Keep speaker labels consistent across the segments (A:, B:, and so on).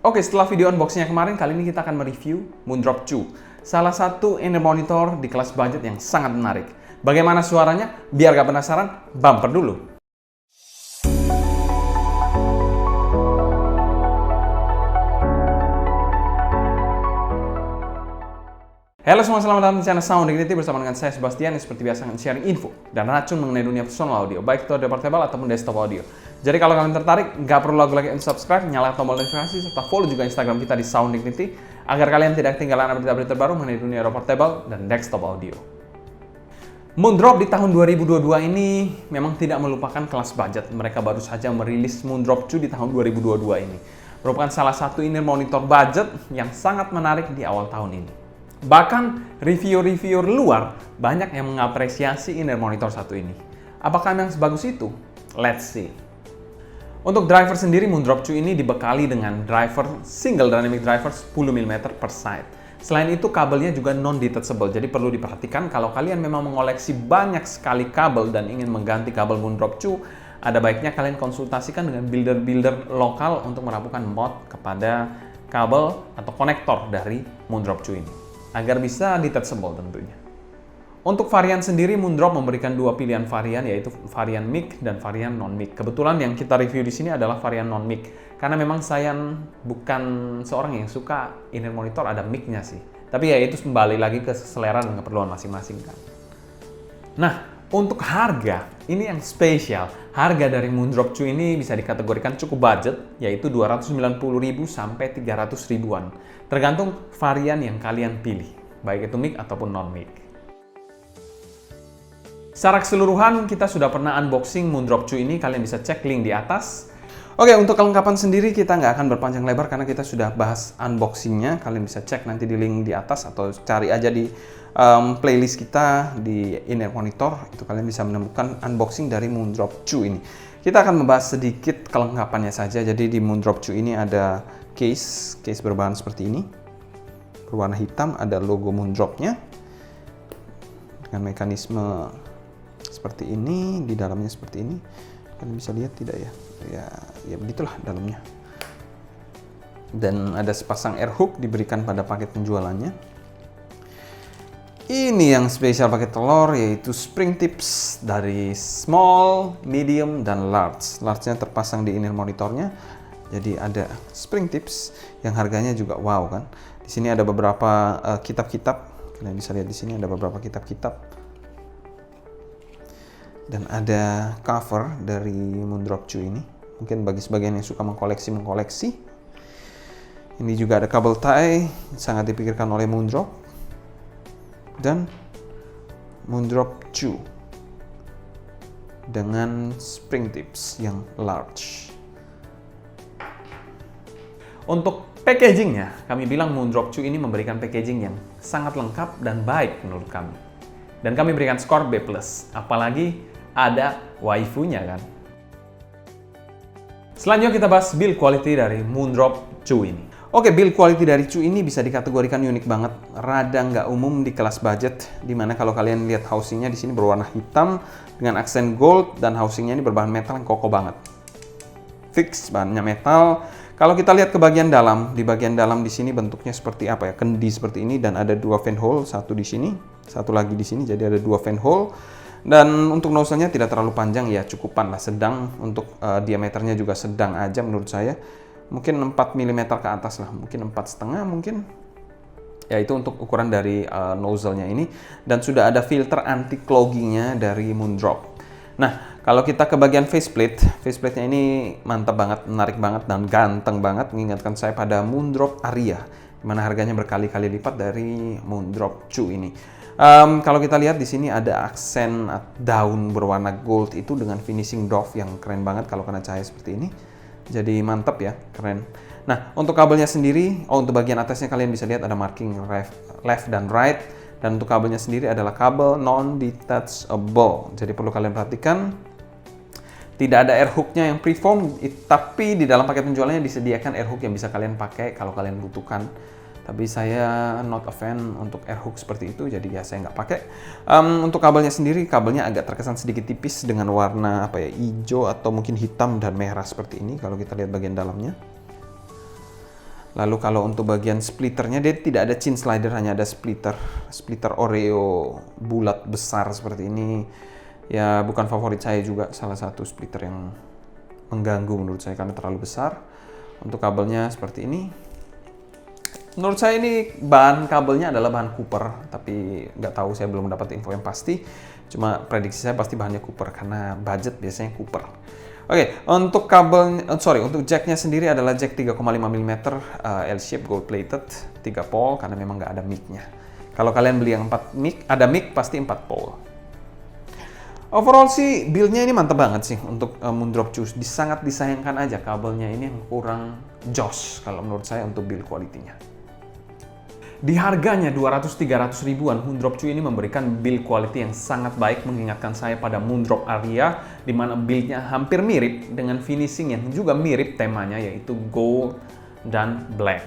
A: Oke, setelah video unboxingnya kemarin, kali ini kita akan mereview Moondrop 2. Salah satu in-ear monitor di kelas budget yang sangat menarik. Bagaimana suaranya? Biar gak penasaran, bumper dulu. Halo semua, selamat datang di channel Sound Dignity bersama dengan saya Sebastian yang seperti biasa akan sharing info dan racun mengenai dunia personal audio, baik itu audio portable ataupun desktop audio. Jadi kalau kalian tertarik, nggak perlu lagu lagi unsubscribe, nyalakan tombol notifikasi, serta follow juga Instagram kita di Sound Dignity agar kalian tidak ketinggalan berita-berita terbaru mengenai dunia audio portable dan desktop audio. Moondrop di tahun 2022 ini memang tidak melupakan kelas budget. Mereka baru saja merilis Moondrop 2 di tahun 2022 ini. Merupakan salah satu in-ear monitor budget yang sangat menarik di awal tahun ini. Bahkan reviewer-reviewer luar banyak yang mengapresiasi in-ear monitor satu ini. Apakah memang sebagus itu? Let's see. Untuk driver sendiri, Moondrop 2 ini dibekali dengan driver single dynamic driver 10 mm per side. Selain itu, kabelnya juga non-detachable, jadi perlu diperhatikan kalau kalian memang mengoleksi banyak sekali kabel dan ingin mengganti kabel Moondrop 2, ada baiknya kalian konsultasikan dengan builder-builder lokal untuk merapukan mod kepada kabel atau konektor dari Moondrop 2 ini, agar bisa detachable tentunya. Untuk varian sendiri, Moondrop memberikan dua pilihan varian, yaitu varian mic dan varian non-mic. Kebetulan yang kita review di sini adalah varian non-mic, karena memang saya bukan seorang yang suka in-ear monitor ada mic-nya sih. Tapi ya itu kembali lagi ke selera dan keperluan masing-masing kan. Nah, untuk harga, ini yang spesial. Harga dari Moondrop 2 ini bisa dikategorikan cukup budget, yaitu 290.000 sampai 300.000-an. Tergantung varian yang kalian pilih, baik itu mic ataupun non-mic. Secara keseluruhan, kita sudah pernah unboxing Moondrop 2 ini, kalian bisa cek link di atas. Oke, untuk kelengkapan sendiri kita nggak akan berpanjang lebar karena kita sudah bahas unboxingnya. Kalian bisa cek nanti di link di atas atau cari aja di playlist kita di in-ear monitor. Itu kalian bisa menemukan unboxing dari Moondrop 2 ini. Kita akan membahas sedikit kelengkapannya saja. Jadi di Moondrop 2 ini ada case berbahan seperti ini. Berwarna hitam, ada logo Moondropnya. Dengan mekanisme seperti ini, di dalamnya seperti ini. Kalian bisa lihat tidak ya? Ya begitulah dalamnya. Dan ada sepasang air hook diberikan pada paket penjualannya. Ini yang spesial paket telur, yaitu spring tips dari small, medium, dan large. Large-nya terpasang di in-ear monitornya. Jadi ada spring tips yang harganya juga wow kan. Di sini ada beberapa kitab-kitab. Kalian bisa lihat di sini ada beberapa kitab-kitab. Dan ada cover dari Moondrop 2 ini. Mungkin bagi sebagian yang suka mengkoleksi. Ini juga ada kabel tie, sangat dipikirkan oleh Moondrop. Dan Moondrop 2 dengan spring tips yang large. Untuk packagingnya, kami bilang Moondrop 2 ini memberikan packaging yang sangat lengkap dan baik menurut kami. Dan kami berikan skor B+, apalagi ada waifunya kan. Selanjutnya kita bahas build quality dari Moondrop 2 ini. Oke, build quality dari 2 ini bisa dikategorikan unik banget, rada nggak umum di kelas budget, dimana kalau kalian lihat housingnya di sini berwarna hitam dengan aksen gold dan housingnya ini berbahan metal yang kokoh banget. Fix bahannya metal. Kalau kita lihat ke bagian dalam, di bagian dalam di sini bentuknya seperti apa ya? Kendi seperti ini dan ada dua fan hole, satu di sini, satu lagi di sini, jadi ada dua fan hole. Dan untuk nozzle-nya tidak terlalu panjang ya, cukupan lah, sedang. Untuk diameternya juga sedang aja menurut saya. Mungkin 4 mm ke atas lah, mungkin 4,5 mungkin. Ya itu untuk ukuran dari nozzle-nya ini. Dan sudah ada filter anti clogging-nya dari Moondrop. Nah, kalau kita ke bagian faceplate-nya ini mantap banget, menarik banget, dan ganteng banget. Mengingatkan saya pada Moondrop Aria, dimana harganya berkali-kali lipat dari Moondrop 2 ini. Kalau kita lihat di sini ada aksen daun berwarna gold itu dengan finishing doff yang keren banget kalau kena cahaya seperti ini. Jadi mantap ya, keren. Nah, untuk kabelnya sendiri, untuk bagian atasnya kalian bisa lihat ada marking left dan right. Dan untuk kabelnya sendiri adalah kabel non-detachable. Jadi perlu kalian perhatikan, tidak ada air hook-nya yang preform, tapi di dalam paket penjualannya disediakan air hook yang bisa kalian pakai kalau kalian butuhkan. Tapi saya not a fan untuk air hook seperti itu, jadi ya saya nggak pakai. Untuk kabelnya sendiri, kabelnya agak terkesan sedikit tipis dengan warna apa ya, hijau atau mungkin hitam dan merah seperti ini kalau kita lihat bagian dalamnya. Lalu kalau untuk bagian splitternya dia tidak ada chin slider, hanya ada splitter Oreo bulat besar seperti ini. Ya bukan favorit saya juga, salah satu splitter yang mengganggu menurut saya karena terlalu besar. Untuk kabelnya seperti ini. Menurut saya ini bahan kabelnya adalah bahan Cooper, tapi nggak tahu, saya belum dapat info yang pasti. Cuma prediksi saya pasti bahannya Cooper karena budget biasanya Cooper. Oke, untuk untuk jacknya sendiri adalah jack 3,5 mm L-shape gold plated 3 pole karena memang nggak ada mic-nya. Kalau kalian beli yang 4 mic, ada mic pasti 4 pole. Overall sih build-nya ini mantap banget sih untuk Moondrop Chew. Sangat disayangkan aja kabelnya ini yang kurang joss kalau menurut saya untuk build quality-nya. Di harganya 200-300 ribuan, Moondrop Chew ini memberikan build quality yang sangat baik, mengingatkan saya pada Moondrop Aria, di mana build-nya hampir mirip dengan finishing yang juga mirip temanya, yaitu gold dan black.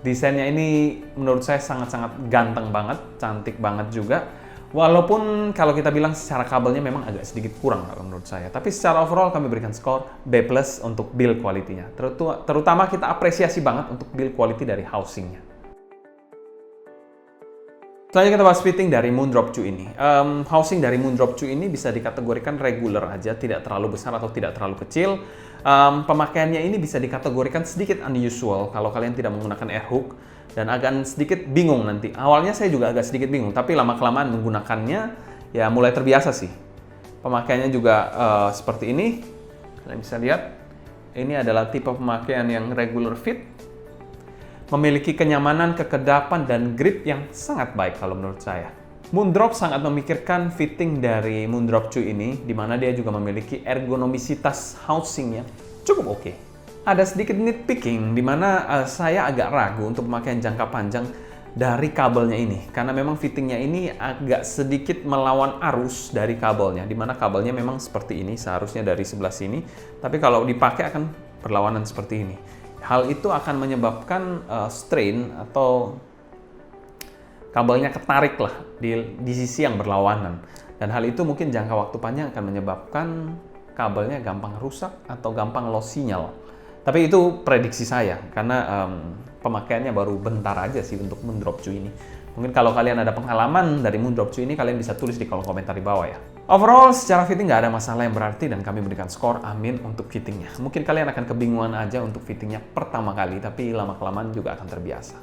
A: Desainnya ini menurut saya sangat-sangat ganteng banget, cantik banget juga. Walaupun kalau kita bilang secara kabelnya memang agak sedikit kurang kalau menurut saya. Tapi secara overall kami berikan skor B+ untuk build quality-nya. Terutama kita apresiasi banget untuk build quality dari housing-nya. Selanjutnya kita bahas fitting dari Moondrop Chew ini. Housing dari Moondrop Chew ini bisa dikategorikan regular aja, tidak terlalu besar atau tidak terlalu kecil. Pemakaiannya ini bisa dikategorikan sedikit unusual kalau kalian tidak menggunakan air hook, dan agak sedikit bingung nanti. Awalnya saya juga agak sedikit bingung, tapi lama-kelamaan menggunakannya ya mulai terbiasa sih. Pemakaiannya juga seperti ini. Kalian bisa lihat, ini adalah tipe pemakaian yang regular fit. Memiliki kenyamanan, kekedapan, dan grip yang sangat baik kalau menurut saya. Moondrop sangat memikirkan fitting dari Moondrop Chew ini, di mana dia juga memiliki ergonomisitas housing yang cukup oke. Ada sedikit nitpicking, di mana saya agak ragu untuk pemakaian jangka panjang dari kabelnya ini, karena memang fittingnya ini agak sedikit melawan arus dari kabelnya, di mana kabelnya memang seperti ini, seharusnya dari sebelah sini, tapi kalau dipakai akan berlawanan seperti ini. Hal itu akan menyebabkan strain atau kabelnya ketarik lah di sisi yang berlawanan. Dan hal itu mungkin jangka waktu panjang akan menyebabkan kabelnya gampang rusak atau gampang loss sinyal. Tapi itu prediksi saya, karena pemakaiannya baru bentar aja sih untuk Moondrop Chew ini. Mungkin kalau kalian ada pengalaman dari Moondrop Chew ini, kalian bisa tulis di kolom komentar di bawah ya. Overall, secara fitting nggak ada masalah yang berarti dan kami berikan skor amin untuk fittingnya. Mungkin kalian akan kebingungan aja untuk fittingnya pertama kali, tapi lama-kelamaan juga akan terbiasa.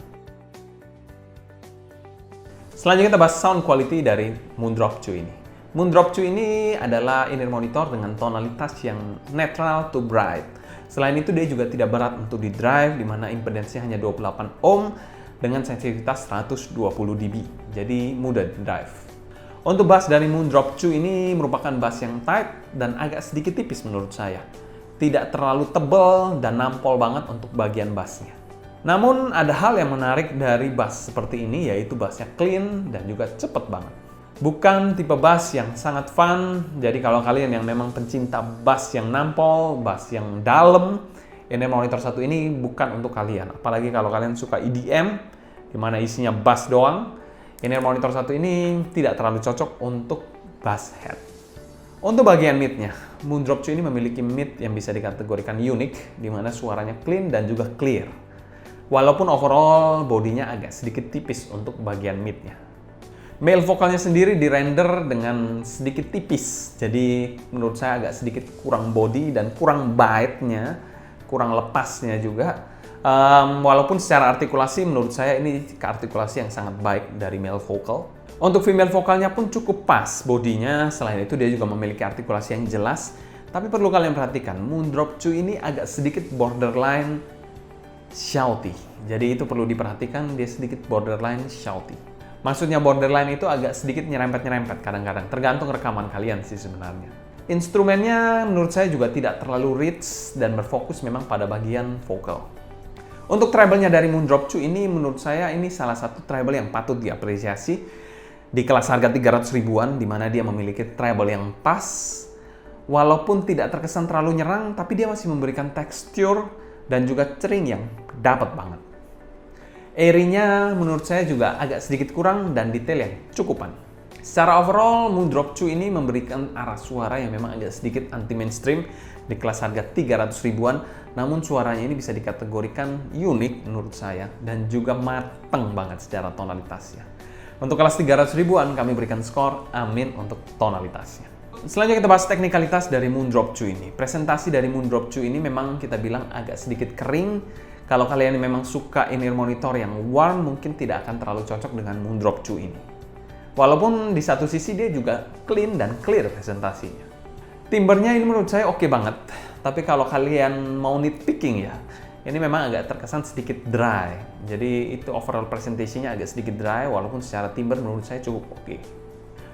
A: Selanjutnya kita bahas sound quality dari Moondrop Chew ini. Moondrop Chew ini adalah in-ear monitor dengan tonalitas yang netral to bright. Selain itu dia juga tidak berat untuk di drive, di mana impedansinya hanya 28 ohm dengan sensitivitas 120 dB. Jadi mudah di drive. Untuk bass dari Moondrop Chew ini merupakan bass yang tight dan agak sedikit tipis menurut saya. Tidak terlalu tebal dan nampol banget untuk bagian bassnya. Namun ada hal yang menarik dari bass seperti ini, yaitu bassnya clean dan juga cepet banget. Bukan tipe bass yang sangat fun, jadi kalau kalian yang memang pencinta bass yang nampol, bass yang dalam, ini monitor satu ini bukan untuk kalian. Apalagi kalau kalian suka EDM, di mana isinya bass doang. In-ear monitor satu ini tidak terlalu cocok untuk bass head. Untuk bagian mid-nya, Moondrop Chew ini memiliki mid yang bisa dikategorikan unik, di mana suaranya clean dan juga clear. Walaupun overall bodinya agak sedikit tipis untuk bagian mid-nya. Male vokalnya sendiri dirender dengan sedikit tipis, jadi menurut saya agak sedikit kurang body dan kurang bite-nya, kurang lepasnya juga. Walaupun secara artikulasi menurut saya ini artikulasi yang sangat baik dari male vocal. Untuk female vokalnya pun cukup pas bodinya. Selain itu dia juga memiliki artikulasi yang jelas. Tapi perlu kalian perhatikan, Moondrop Chew ini agak sedikit borderline shouty. Jadi itu perlu diperhatikan, dia sedikit borderline shouty. Maksudnya borderline itu agak sedikit nyerempet-nyerempet kadang-kadang. Tergantung rekaman kalian sih sebenarnya. Instrumennya menurut saya juga tidak terlalu rich dan berfokus memang pada bagian vokal. Untuk treble-nya dari Moondrop Chew ini menurut saya ini salah satu treble yang patut diapresiasi di kelas harga 300 ribuan, di mana dia memiliki treble yang pas. Walaupun tidak terkesan terlalu nyerang, tapi dia masih memberikan tekstur dan juga cering yang dapat banget. Airy-nya menurut saya juga agak sedikit kurang dan detail yang cukupan. Secara overall, Moondrop Chew ini memberikan arah suara yang memang agak sedikit anti-mainstream di kelas harga 300 ribuan, namun suaranya ini bisa dikategorikan unik menurut saya dan juga mateng banget secara tonalitasnya. Untuk kelas 300 ribuan kami berikan skor amin untuk tonalitasnya. Selanjutnya kita bahas teknikalitas dari Moondrop 2 ini. Presentasi dari Moondrop 2 ini memang kita bilang agak sedikit kering. Kalau kalian memang suka in-ear monitor yang warm, mungkin tidak akan terlalu cocok dengan Moondrop 2 ini. Walaupun di satu sisi dia juga clean dan clear presentasinya. Timbernya ini menurut saya oke banget. Tapi kalau kalian mau nitpicking ya, ini memang agak terkesan sedikit dry. Jadi itu overall presentasinya agak sedikit dry, walaupun secara timber menurut saya cukup oke.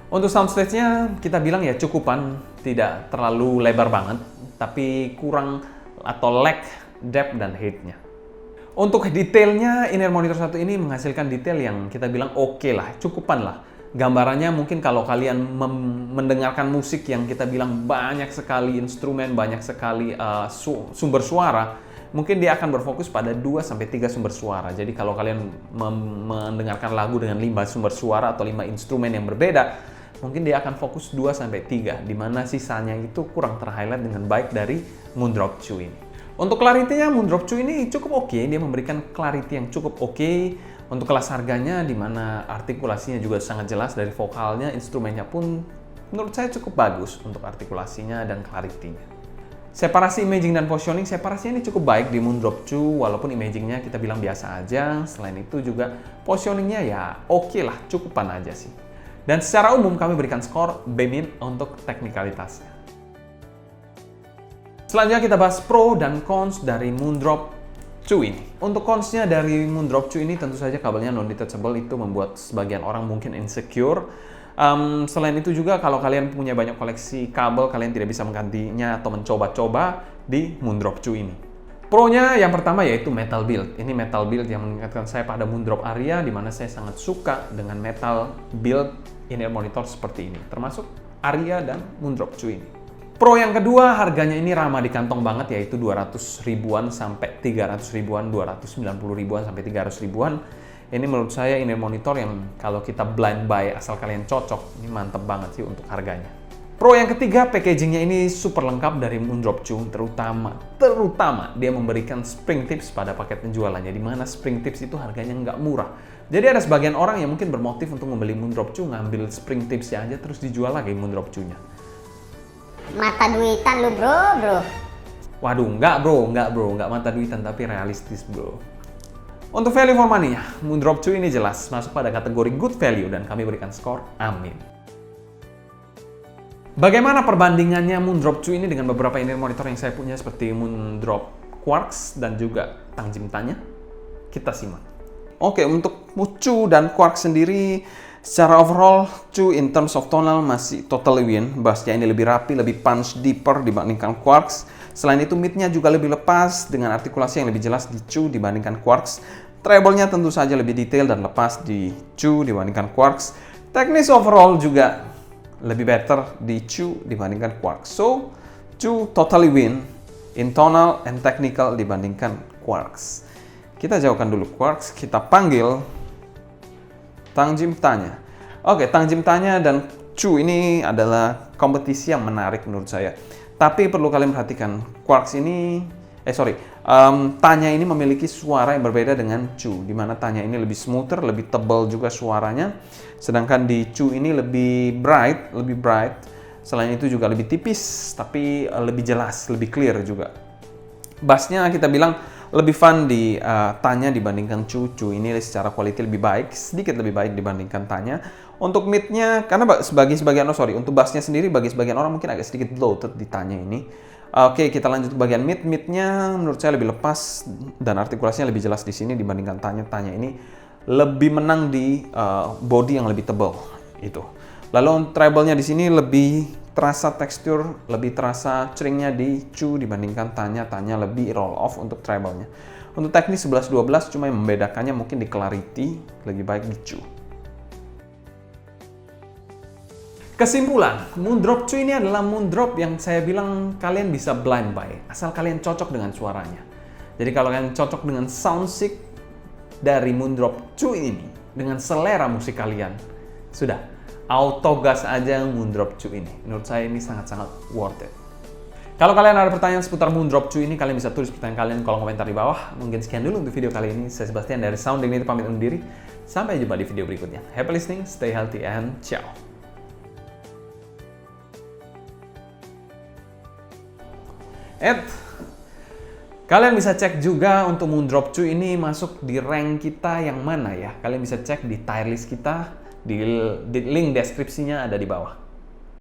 A: Untuk soundstage-nya kita bilang ya cukupan, tidak terlalu lebar banget, tapi kurang atau lack depth dan height-nya. Untuk detailnya, in-ear monitor satu ini menghasilkan detail yang kita bilang oke lah, cukupan lah. Gambarannya mungkin kalau kalian mendengarkan musik yang kita bilang banyak sekali instrumen, banyak sekali sumber suara, mungkin dia akan berfokus pada 2-3 sumber suara. Jadi kalau kalian mendengarkan lagu dengan 5 sumber suara atau 5 instrumen yang berbeda, mungkin dia akan fokus 2-3, di mana sisanya itu kurang terhighlight dengan baik dari Moondrop 2 ini. Untuk clarity-nya Moondrop 2 ini cukup oke, dia memberikan clarity yang cukup oke. Untuk kelas harganya, di mana artikulasinya juga sangat jelas dari vokalnya, instrumennya pun menurut saya cukup bagus untuk artikulasinya dan clarity-nya. Separasi imaging dan positioning, separasinya ini cukup baik di Moondrop 2, walaupun imagingnya kita bilang biasa aja. Selain itu juga positioningnya ya oke lah, cukupan aja sih. Dan secara umum kami berikan skor B- untuk teknikalitasnya. Selanjutnya kita bahas pro dan cons dari Moondrop 2 ini. Untuk cons-nya dari Moondrop 2 ini tentu saja kabelnya non-detachable, itu membuat sebagian orang mungkin insecure. Selain itu juga kalau kalian punya banyak koleksi kabel, kalian tidak bisa menggantinya atau mencoba-coba di Moondrop 2 ini. Pro-nya yang pertama yaitu metal build. Ini metal build yang mengingatkan saya pada Moondrop Aria, di mana saya sangat suka dengan metal build in-ear monitor seperti ini, termasuk Aria dan Moondrop 2 ini. Pro yang kedua, harganya ini ramah di kantong banget, yaitu 200 ribuan sampai 300 ribuan, 290 ribuan sampai 300 ribuan. Ini menurut saya ini monitor yang kalau kita blind buy asal kalian cocok, ini mantep banget sih untuk harganya. Pro yang ketiga, packagingnya ini super lengkap dari Moondrop 2, terutama dia memberikan spring tips pada paket penjualannya, di mana spring tips itu harganya nggak murah. Jadi ada sebagian orang yang mungkin bermotif untuk membeli Moondrop 2, ngambil spring tipsnya aja terus dijual lagi Moondrop 2-nya.
B: Mata duitan lu bro.
A: Waduh, nggak mata duitan, tapi realistis bro. Untuk value for money-nya, Moondrop 2 ini jelas masuk pada kategori good value dan kami berikan skor amin. Bagaimana perbandingannya Moondrop 2 ini dengan beberapa in-ear monitor yang saya punya seperti Moondrop Quarks dan juga Tangjim Tanya? Kita simak. Oke, untuk 2 dan Quarks sendiri, secara overall, 2 in terms of tonal masih totally win. Bassnya ini lebih rapi, lebih punch deeper dibandingkan Quarks. Selain itu, mid-nya juga lebih lepas dengan artikulasi yang lebih jelas di 2 dibandingkan Quarks. Treble-nya tentu saja lebih detail dan lepas di 2 dibandingkan Quarks. Teknis overall juga lebih better di 2 dibandingkan Quarks. So, 2 totally win in tonal and technical dibandingkan Quarks. Kita jauhkan dulu Quarks, kita panggil Tangjim Tanya. Oke, Tangjim Tanya dan 2 ini adalah kompetisi yang menarik menurut saya. Tapi perlu kalian perhatikan, Quarks ini, Tanya ini memiliki suara yang berbeda dengan 2, di mana Tanya ini lebih smoother, lebih tebal juga suaranya. Sedangkan di 2 ini lebih bright. Selain itu juga lebih tipis, tapi lebih jelas, lebih clear juga. Bassnya kita bilang lebih fun di Tanya dibandingkan 2 ini secara quality lebih baik, sedikit lebih baik dibandingkan Tanya. Untuk mid-nya, karena untuk bassnya sendiri bagi sebagian orang mungkin agak sedikit bloated di Tanya ini. Oke, kita lanjut ke bagian mid. Mid-nya menurut saya lebih lepas dan artikulasinya lebih jelas di sini dibandingkan Tanya. Tanya ini lebih menang di body yang lebih tebal itu. Lalu treble-nya di sini lebih terasa tekstur, lebih terasa stringnya di 2 dibandingkan Tanya. Tanya lebih roll off untuk treble-nya. Untuk teknis 11-12 cuma yang membedakannya mungkin di clarity, lebih baik di 2. Kesimpulan, Moondrop 2 ini adalah Moondrop yang saya bilang kalian bisa blind buy, asal kalian cocok dengan suaranya. Jadi kalau kalian cocok dengan soundseek dari Moondrop 2 ini, dengan selera musik kalian, sudah, auto gas aja Moondrop 2 ini. Menurut saya ini sangat-sangat worth it. Kalau kalian ada pertanyaan seputar Moondrop cuy ini, kalian bisa tulis pertanyaan kalian di kolom komentar di bawah. Mungkin sekian dulu untuk video kali ini. Saya Sebastian dari Sound Dignity pamit undur diri. Sampai jumpa di video berikutnya. Happy listening, stay healthy, and ciao. Kalian bisa cek juga untuk Moondrop cuy ini masuk di rank kita yang mana ya. Kalian bisa cek di tier list kita, di link deskripsinya ada di bawah.